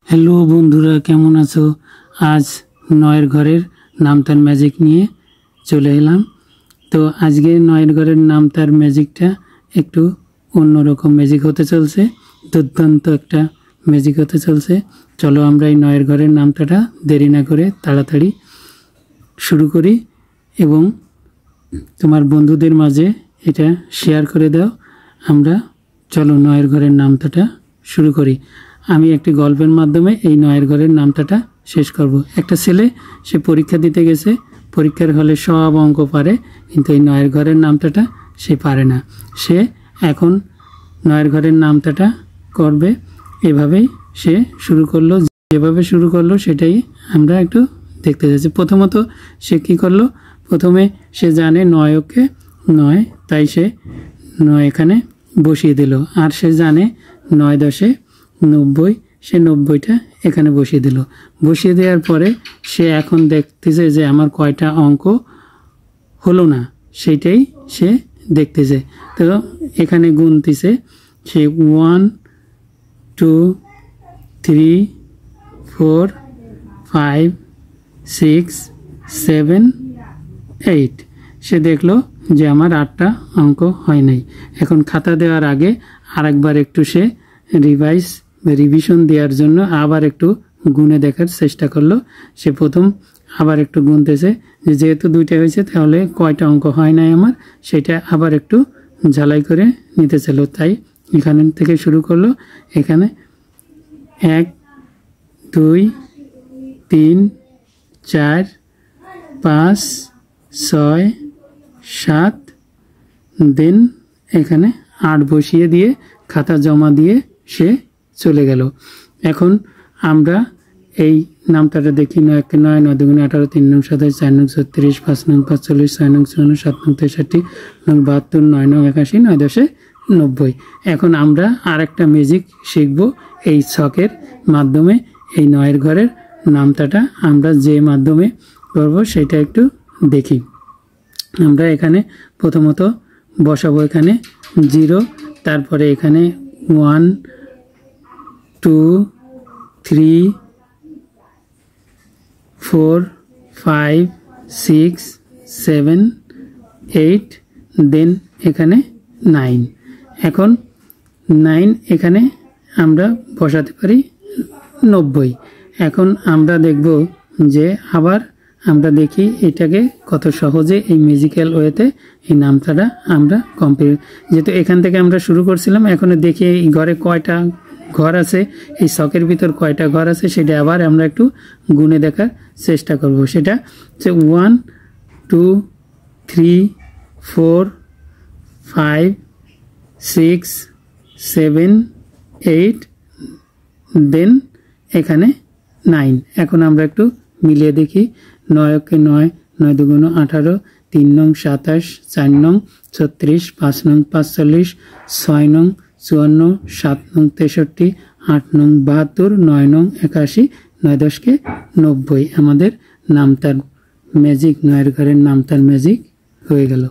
Hello বন্ধুরা, কেমন আছো? আজ নয়ের ঘরের নামতার ম্যাজিক নিয়ে চলে এলাম। তো আজকে নয়ের ঘরের নামতার ম্যাজিকটা একটু অন্যরকম ম্যাজিক হতে চলছে, দুর্দান্ত একটা ম্যাজিক হতে চলছে। চলো আমরা এই নয়ের ঘরের নামতাটা দেরি না করে তাড়াতাড়ি শুরু করি এবং তোমার বন্ধুদের মাঝে এটা শেয়ার করে দাও। আমরা চলো নয়ের ঘরের নামতাটা শুরু করি। আমি একটি গল্পের মাধ্যমে এই নয়ের ঘরের নামতাটা শেষ করব। একটা ছেলে, সে পরীক্ষা দিতে গেছে, পরীক্ষার হলে সব অঙ্ক পারে, কিন্তু এই নয়ের ঘরের নামতাটা সে পারে না। সে এখন নয়ের ঘরের নামতাটা করবে, এভাবেই সে শুরু করলো। যেভাবে শুরু করলো সেটাই আমরা একটু দেখতে যাচ্ছি। প্রথমত সে কী করলো, প্রথমে সে জানে নয়কে নয়, তাই সে নয় এখানে বসিয়ে দিল। আর সে জানে 9 10 90, সে 90টা এখানে বসিয়ে দিল। বসিয়ে দেওয়ার পরে সে এখন দেখতেছে যে আমার কয়টা অঙ্ক হলো না, সেইটাই সে দেখতেছে। তো এখানে গুনতেছে সে 1 2 3 4 5 6 7 8। সে দেখলো যে আমার 8টা অঙ্ক হয় নাই। এখন খাতা দেওয়ার আগে আরেকবার একটু সে রিভিশন দেওয়ার জন্য আবার একটু গুনে দেখার চেষ্টা করলো। সে প্রথম আবার একটু গুনতেছে যে যেহেতু 2টা হয়েছে তাহলে কয়টা অঙ্ক হয় নাই আমার, সেটা আবার একটু ঝালাই করে নিতে চাইল। তাই এখান থেকে শুরু করলো। এখানে 1 2 3 4 5 6 7, দেন এখানে 8 বসিয়ে দিয়ে খাতা জমা দিয়ে সে চলে গেল। এখন আমরা এই নামতাটা দেখি। 9 1 9 9 2 18 3 9 27 4 9 36 5 9 45 6 9 54 7 9 63 9 72 9 9 81 9 10 90। এখন আমরা আরেকটা ম্যাজিক শিখব এই ছকের মাধ্যমে। এই নয়ের ঘরের নামতাটা আমরা যে মাধ্যমে করব সেটা একটু দেখি। আমরা এখানে প্রথমত বসাবো এখানে 0, তারপরে এখানে 1 2 3 4 5 6 7 8, দেন এখানে 9। এখন 9 এখানে আমরা বসাতে পারি 90। এখন আমরা দেখব যে আবার আমরা দেখি এটাকে কত সহজে এই মিউজিক্যাল ওয়েতে এই নামতাটা আমরা কমপ্লিট। যেহেতু এখান থেকে আমরা শুরু করছিলাম, এখন দেখি এই ঘরে কয়টা ঘর আছে, এই ছকের ভিতর কয়টা ঘর আছে সেটা আবার আমরা একটু গুনে দেখার চেষ্টা করব। সেটা হচ্ছে 1 2 3 4 5 6 7 8, দেন এখানে 9। এখন আমরা একটু মিলিয়ে দেখি। 9 1 9 9 2 18 3 9 27 4 9 36 5 9 45 6 9 54 7 9 63 8 9 72 9 9 81 9 10 90। আমাদের নামতার ম্যাজিক, নয়ের ঘরের নামতার ম্যাজিক হয়ে গেল।